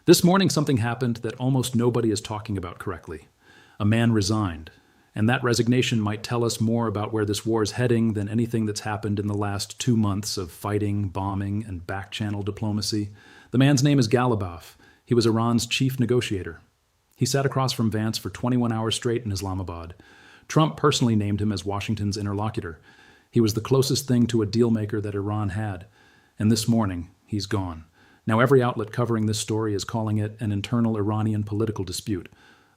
This morning, something happened that almost nobody is talking about correctly. A man resigned. And that resignation might tell us more about where this war is heading than anything that's happened in the last 2 months of fighting, bombing, and back-channel diplomacy. The man's name is Galabaf. He was Iran's chief negotiator. He sat across from Vance for 21 hours straight in Islamabad. Trump personally named him as Washington's interlocutor. He was the closest thing to a deal-maker that Iran had. And this morning, he's gone. Now every outlet covering this story is calling it an internal Iranian political dispute,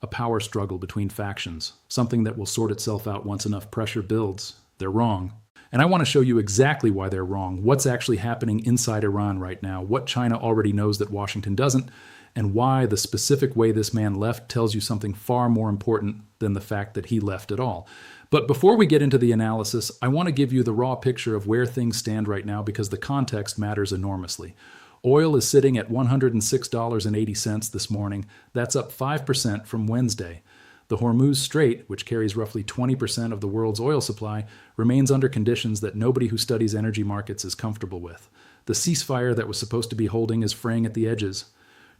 a power struggle between factions, something that will sort itself out once enough pressure builds. They're wrong. And I want to show you exactly why they're wrong, what's actually happening inside Iran right now, what China already knows that Washington doesn't, and why the specific way this man left tells you something far more important than the fact that he left at all. But before we get into the analysis, I want to give you the raw picture of where things stand right now because the context matters enormously. Oil is sitting at $106.80 this morning. That's up 5% from Wednesday. The Hormuz Strait, which carries roughly 20% of the world's oil supply, remains under conditions that nobody who studies energy markets is comfortable with. The ceasefire that was supposed to be holding is fraying at the edges.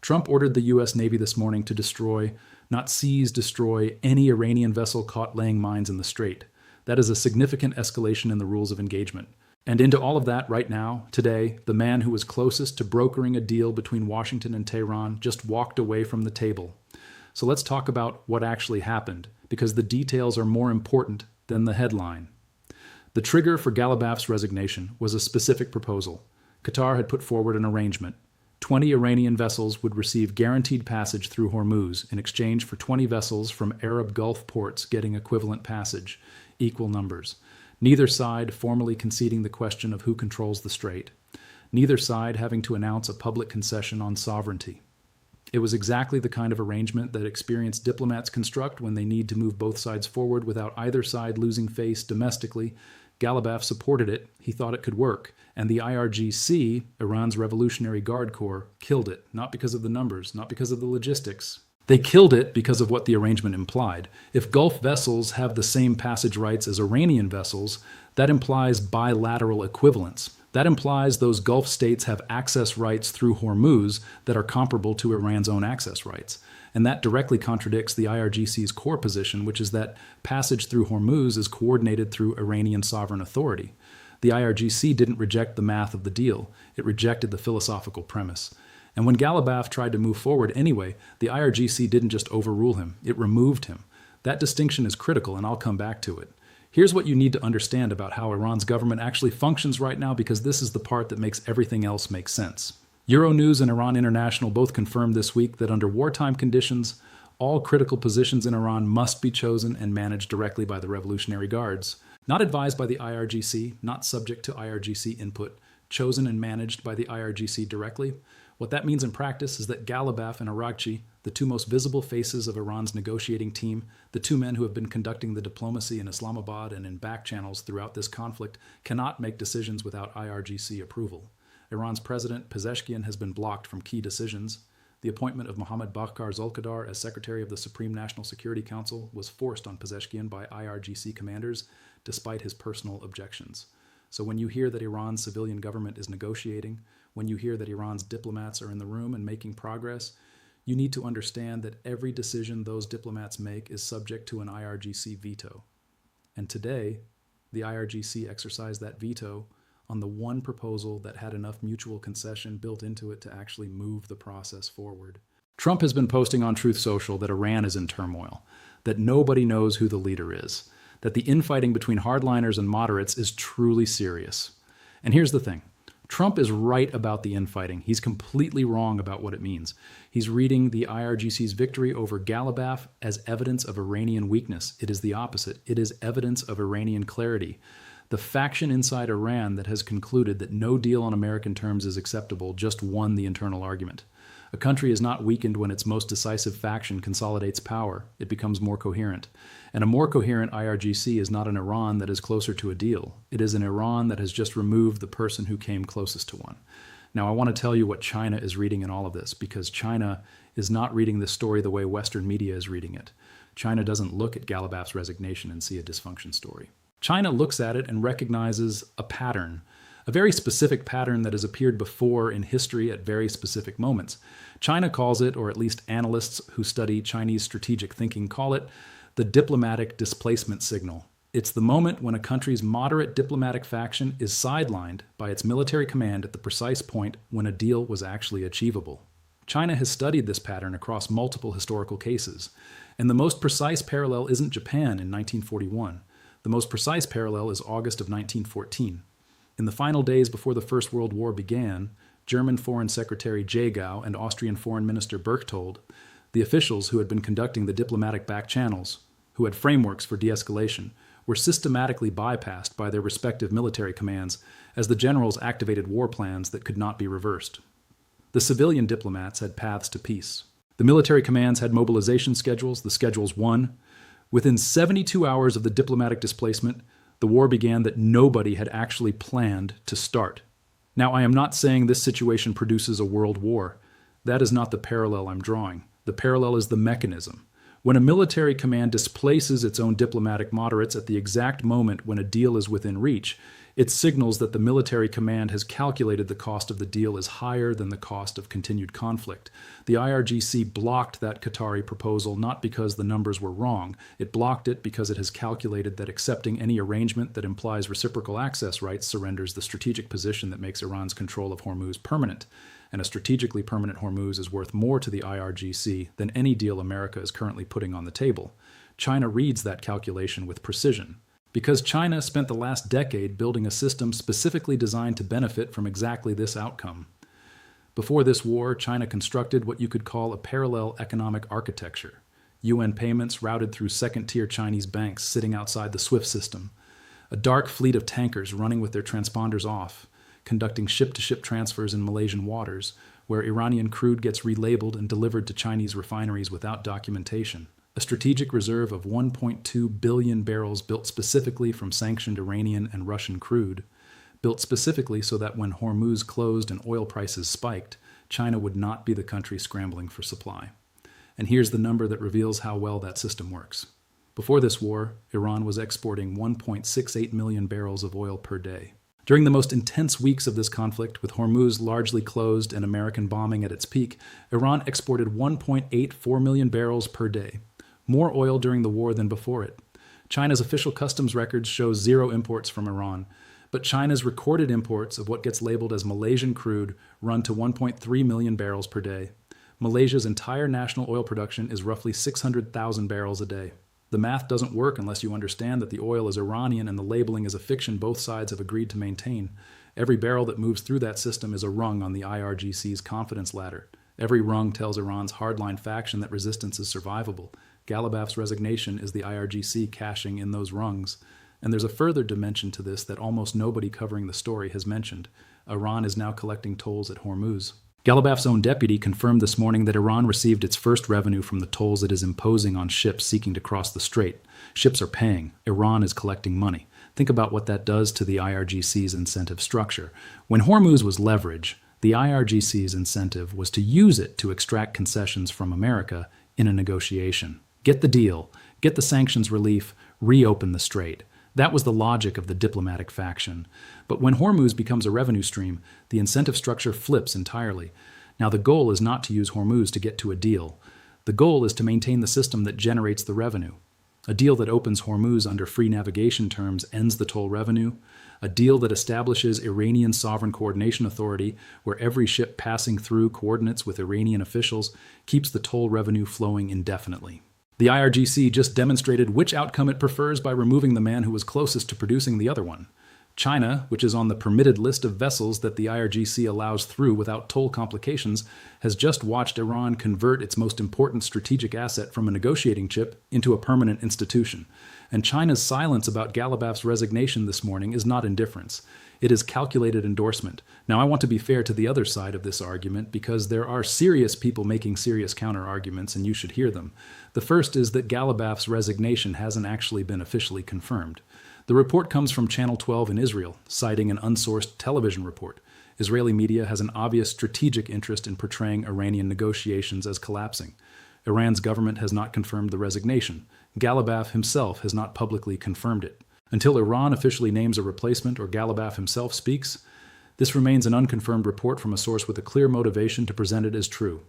Trump ordered the U.S. Navy this morning to destroy, not seize, destroy any Iranian vessel caught laying mines in the strait. That is a significant escalation in the rules of engagement. And into all of that right now, today, the man who was closest to brokering a deal between Washington and Tehran just walked away from the table. So let's talk about what actually happened, because the details are more important than the headline. The trigger for Galabaf's resignation was a specific proposal. Qatar had put forward an arrangement. 20 Iranian vessels would receive guaranteed passage through Hormuz in exchange for 20 vessels from Arab Gulf ports getting equivalent passage, equal numbers. Neither side formally conceding the question of who controls the strait. Neither side having to announce a public concession on sovereignty. It was exactly the kind of arrangement that experienced diplomats construct when they need to move both sides forward without either side losing face domestically. Galabaf supported it. He thought it could work. And the IRGC, Iran's Revolutionary Guard Corps, killed it, not because of the numbers, not because of the logistics. They killed it because of what the arrangement implied. If Gulf vessels have the same passage rights as Iranian vessels, that implies bilateral equivalence. That implies those Gulf states have access rights through Hormuz that are comparable to Iran's own access rights. And that directly contradicts the IRGC's core position, which is that passage through Hormuz is coordinated through Iranian sovereign authority. The IRGC didn't reject the math of the deal. It rejected the philosophical premise. And when Galabaf tried to move forward anyway, the IRGC didn't just overrule him, it removed him. That distinction is critical, and I'll come back to it. Here's what you need to understand about how Iran's government actually functions right now, because this is the part that makes everything else make sense. Euronews and Iran International both confirmed this week that under wartime conditions, all critical positions in Iran must be chosen and managed directly by the Revolutionary Guards. Not advised by the IRGC, not subject to IRGC input, chosen and managed by the IRGC directly. What that means in practice is that Galabaf and Araghchi, the two most visible faces of Iran's negotiating team, the two men who have been conducting the diplomacy in Islamabad and in back channels throughout this conflict, cannot make decisions without IRGC approval. Iran's president, Pezeshkian, has been blocked from key decisions. The appointment of Mohammad Baghar Zolkadar as secretary of the Supreme National Security Council was forced on Pezeshkian by IRGC commanders, despite his personal objections. So when you hear that Iran's civilian government is negotiating, when you hear that Iran's diplomats are in the room and making progress, you need to understand that every decision those diplomats make is subject to an IRGC veto. And today, the IRGC exercised that veto on the one proposal that had enough mutual concession built into it to actually move the process forward. Trump has been posting on Truth Social that Iran is in turmoil, that nobody knows who the leader is, that the infighting between hardliners and moderates is truly serious. And here's the thing. Trump is right about the infighting. He's completely wrong about what it means. He's reading the IRGC's victory over Galabaf as evidence of Iranian weakness. It is the opposite. It is evidence of Iranian clarity. The faction inside Iran that has concluded that no deal on American terms is acceptable just won the internal argument. A country is not weakened when its most decisive faction consolidates power. It becomes more coherent. And a more coherent IRGC is not an Iran that is closer to a deal. It is an Iran that has just removed the person who came closest to one. Now, I want to tell you what China is reading in all of this, because China is not reading this story the way Western media is reading it. China doesn't look at Galabaf's resignation and see a dysfunction story. China looks at it and recognizes a pattern a very specific pattern that has appeared before in history at very specific moments. China calls it, or at least analysts who study Chinese strategic thinking call it, the diplomatic displacement signal. It's the moment when a country's moderate diplomatic faction is sidelined by its military command at the precise point when a deal was actually achievable. China has studied this pattern across multiple historical cases, and the most precise parallel isn't Japan in 1941. The most precise parallel is August of 1914. In the final days before the First World War began, German Foreign Secretary Jagow and Austrian Foreign Minister Berchtold, the officials who had been conducting the diplomatic back channels, who had frameworks for de-escalation, were systematically bypassed by their respective military commands as the generals activated war plans that could not be reversed. The civilian diplomats had paths to peace. The military commands had mobilization schedules, the schedules won. Within 72 hours of the diplomatic displacement, the war began that nobody had actually planned to start. Now, I am not saying this situation produces a world war. That is not the parallel I'm drawing. The parallel is the mechanism. When a military command displaces its own diplomatic moderates at the exact moment when a deal is within reach, it signals that the military command has calculated the cost of the deal is higher than the cost of continued conflict. The IRGC blocked that Qatari proposal not because the numbers were wrong. It blocked it because it has calculated that accepting any arrangement that implies reciprocal access rights surrenders the strategic position that makes Iran's control of Hormuz permanent. And a strategically permanent Hormuz is worth more to the IRGC than any deal America is currently putting on the table. China reads that calculation with precision. Because China spent the last decade building a system specifically designed to benefit from exactly this outcome. Before this war, China constructed what you could call a parallel economic architecture. UN payments routed through second-tier Chinese banks sitting outside the SWIFT system. A dark fleet of tankers running with their transponders off, conducting ship-to-ship transfers in Malaysian waters, where Iranian crude gets relabeled and delivered to Chinese refineries without documentation. A strategic reserve of 1.2 billion barrels built specifically from sanctioned Iranian and Russian crude, built specifically so that when Hormuz closed and oil prices spiked, China would not be the country scrambling for supply. And here's the number that reveals how well that system works. Before this war, Iran was exporting 1.68 million barrels of oil per day. During the most intense weeks of this conflict, with Hormuz largely closed and American bombing at its peak, Iran exported 1.84 million barrels per day. More oil during the war than before it. China's official customs records show zero imports from Iran, but China's recorded imports of what gets labeled as Malaysian crude run to 1.3 million barrels per day. Malaysia's entire national oil production is roughly 600,000 barrels a day. The math doesn't work unless you understand that the oil is Iranian and the labeling is a fiction both sides have agreed to maintain. Every barrel that moves through that system is a rung on the IRGC's confidence ladder. Every rung tells Iran's hardline faction that resistance is survivable. Galabaf's resignation is the IRGC cashing in those rungs. And there's a further dimension to this that almost nobody covering the story has mentioned. Iran is now collecting tolls at Hormuz. Galabaf's own deputy confirmed this morning that Iran received its first revenue from the tolls it is imposing on ships seeking to cross the strait. Ships are paying. Iran is collecting money. Think about what that does to the IRGC's incentive structure. When Hormuz was leverage, the IRGC's incentive was to use it to extract concessions from America in a negotiation. Get the deal, get the sanctions relief, reopen the strait. That was the logic of the diplomatic faction. But when Hormuz becomes a revenue stream, the incentive structure flips entirely. Now the goal is not to use Hormuz to get to a deal. The goal is to maintain the system that generates the revenue. A deal that opens Hormuz under free navigation terms ends the toll revenue. A deal that establishes Iranian Sovereign Coordination Authority, where every ship passing through coordinates with Iranian officials, keeps the toll revenue flowing indefinitely. The IRGC just demonstrated which outcome it prefers by removing the man who was closest to producing the other one. China, which is on the permitted list of vessels that the IRGC allows through without toll complications, has just watched Iran convert its most important strategic asset from a negotiating chip into a permanent institution. And China's silence about Galabaf's resignation this morning is not indifference. It is calculated endorsement. Now, I want to be fair to the other side of this argument because there are serious people making serious counter-arguments, and you should hear them. The first is that Galabaf's resignation hasn't actually been officially confirmed. The report comes from Channel 12 in Israel, citing an unsourced television report. Israeli media has an obvious strategic interest in portraying Iranian negotiations as collapsing. Iran's government has not confirmed the resignation. Galabaf himself has not publicly confirmed it. Until Iran officially names a replacement or Galabaf himself speaks, This remains an unconfirmed report from a source with a clear motivation to present it as true.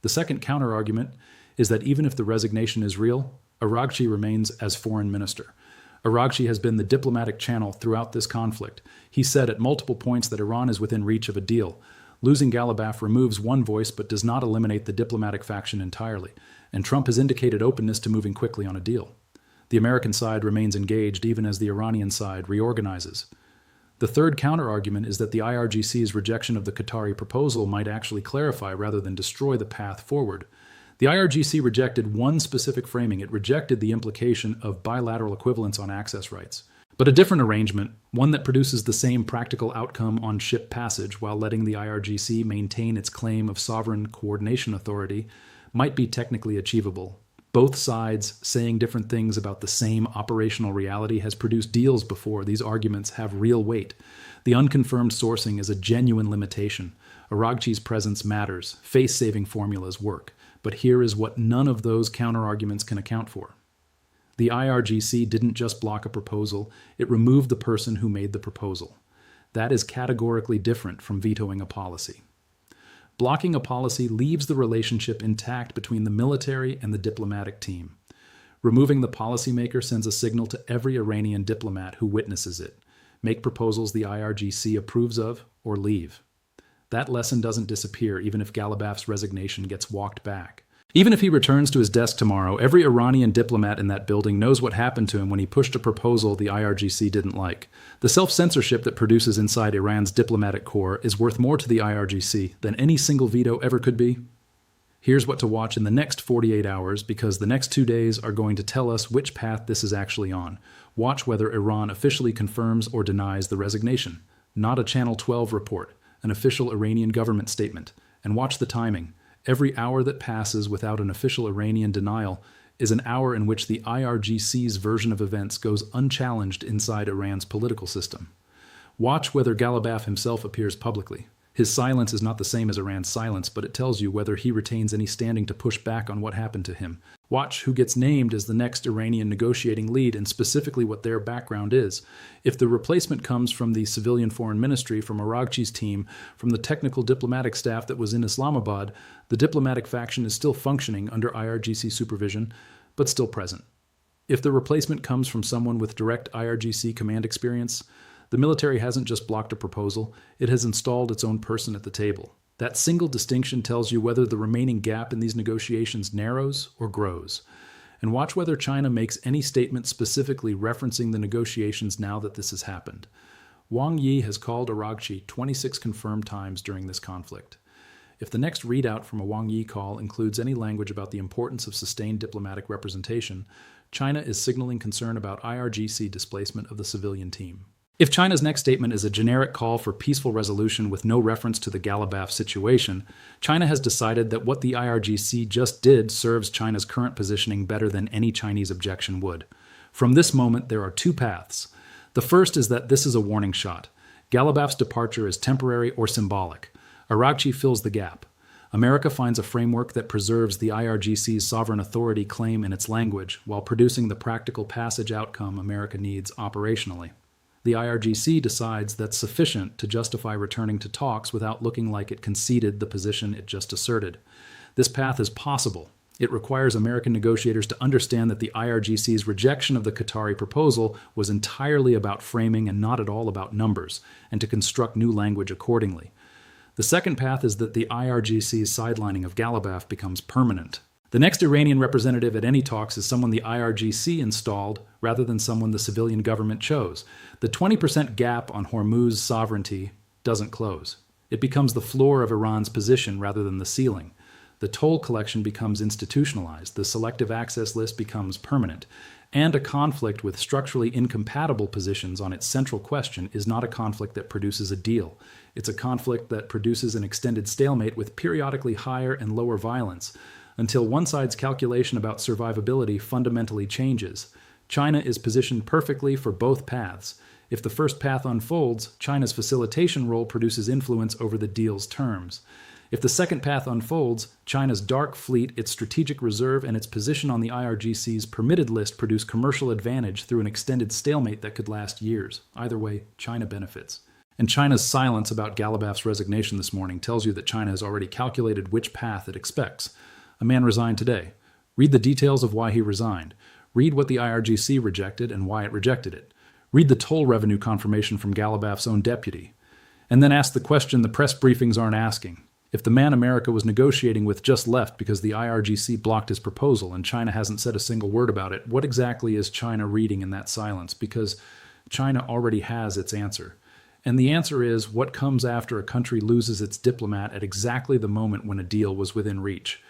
The second counterargument is that even if the resignation is real, IRGC remains as foreign minister. IRGC has been the diplomatic channel throughout this conflict. He said at multiple points that Iran is within reach of a deal. Losing Galabaf removes one voice but does not eliminate the diplomatic faction entirely, and Trump has indicated openness to moving quickly on a deal. The American side remains engaged even as the Iranian side reorganizes. The third counterargument is that the IRGC's rejection of the Qatari proposal might actually clarify rather than destroy the path forward. The IRGC rejected one specific framing. It rejected the implication of bilateral equivalence on access rights. But a different arrangement, one that produces the same practical outcome on ship passage while letting the IRGC maintain its claim of sovereign coordination authority, might be technically achievable. Both sides saying different things about the same operational reality has produced deals before. These arguments have real weight. The unconfirmed sourcing is a genuine limitation. IRGC's presence matters. Face-saving formulas work. But here is what none of those counterarguments can account for. The IRGC didn't just block a proposal, it removed the person who made the proposal. That is categorically different from vetoing a policy. Blocking a policy leaves the relationship intact between the military and the diplomatic team. Removing the policymaker sends a signal to every Iranian diplomat who witnesses it. Make proposals the IRGC approves of or leave. That lesson doesn't disappear even if Galabaf's resignation gets walked back. Even if he returns to his desk tomorrow, every Iranian diplomat in that building knows what happened to him when he pushed a proposal the IRGC didn't like. The self-censorship that produces inside Iran's diplomatic corps is worth more to the IRGC than any single veto ever could be. Here's what to watch in the next 48 hours, because the next 2 days are going to tell us which path this is actually on. Watch whether Iran officially confirms or denies the resignation. Not a Channel 12 report, an official Iranian government statement. And watch the timing. Every hour that passes without an official Iranian denial is an hour in which the IRGC's version of events goes unchallenged inside Iran's political system. Watch whether Galabaf himself appears publicly. His silence is not the same as Iran's silence, but it tells you whether he retains any standing to push back on what happened to him. Watch who gets named as the next Iranian negotiating lead and specifically what their background is. If the replacement comes from the civilian foreign ministry, from IRGC's team, from the technical diplomatic staff that was in Islamabad, the diplomatic faction is still functioning under IRGC supervision, but still present. If the replacement comes from someone with direct IRGC command experience, the military hasn't just blocked a proposal, it has installed its own person at the table. That single distinction tells you whether the remaining gap in these negotiations narrows or grows. And watch whether China makes any statement specifically referencing the negotiations now that this has happened. Wang Yi has called IRGC 26 confirmed times during this conflict. If the next readout from a Wang Yi call includes any language about the importance of sustained diplomatic representation, China is signaling concern about IRGC displacement of the civilian team. If China's next statement is a generic call for peaceful resolution with no reference to the Galabaf situation, China has decided that what the IRGC just did serves China's current positioning better than any Chinese objection would. From this moment, there are two paths. The first is that this is a warning shot. Galabaf's departure is temporary or symbolic. IRGC fills the gap. America finds a framework that preserves the IRGC's sovereign authority claim in its language while producing the practical passage outcome America needs operationally. The IRGC decides that's sufficient to justify returning to talks without looking like it conceded the position it just asserted. This path is possible. It requires American negotiators to understand that the IRGC's rejection of the Qatari proposal was entirely about framing and not at all about numbers, and to construct new language accordingly. The second path is that the IRGC's sidelining of Galabaf becomes permanent. The next Iranian representative at any talks is someone the IRGC installed rather than someone the civilian government chose. The 20% gap on Hormuz sovereignty doesn't close. It becomes the floor of Iran's position rather than the ceiling. The toll collection becomes institutionalized, the selective access list becomes permanent, and a conflict with structurally incompatible positions on its central question is not a conflict that produces a deal. It's a conflict that produces an extended stalemate with periodically higher and lower violence, until one side's calculation about survivability fundamentally changes. China is positioned perfectly for both paths. If the first path unfolds, China's facilitation role produces influence over the deal's terms. If the second path unfolds, China's dark fleet, its strategic reserve, and its position on the IRGC's permitted list produce commercial advantage through an extended stalemate that could last years. Either way, China benefits. And China's silence about Galabaf's resignation this morning tells you that China has already calculated which path it expects. A man resigned today. Read the details of why he resigned. Read what the IRGC rejected and why it rejected it. Read the toll revenue confirmation from Galabaf's own deputy. And then ask the question the press briefings aren't asking. If the man America was negotiating with just left because the IRGC blocked his proposal and China hasn't said a single word about it, what exactly is China reading in that silence? Because China already has its answer. And the answer is what comes after a country loses its diplomat at exactly the moment when a deal was within reach.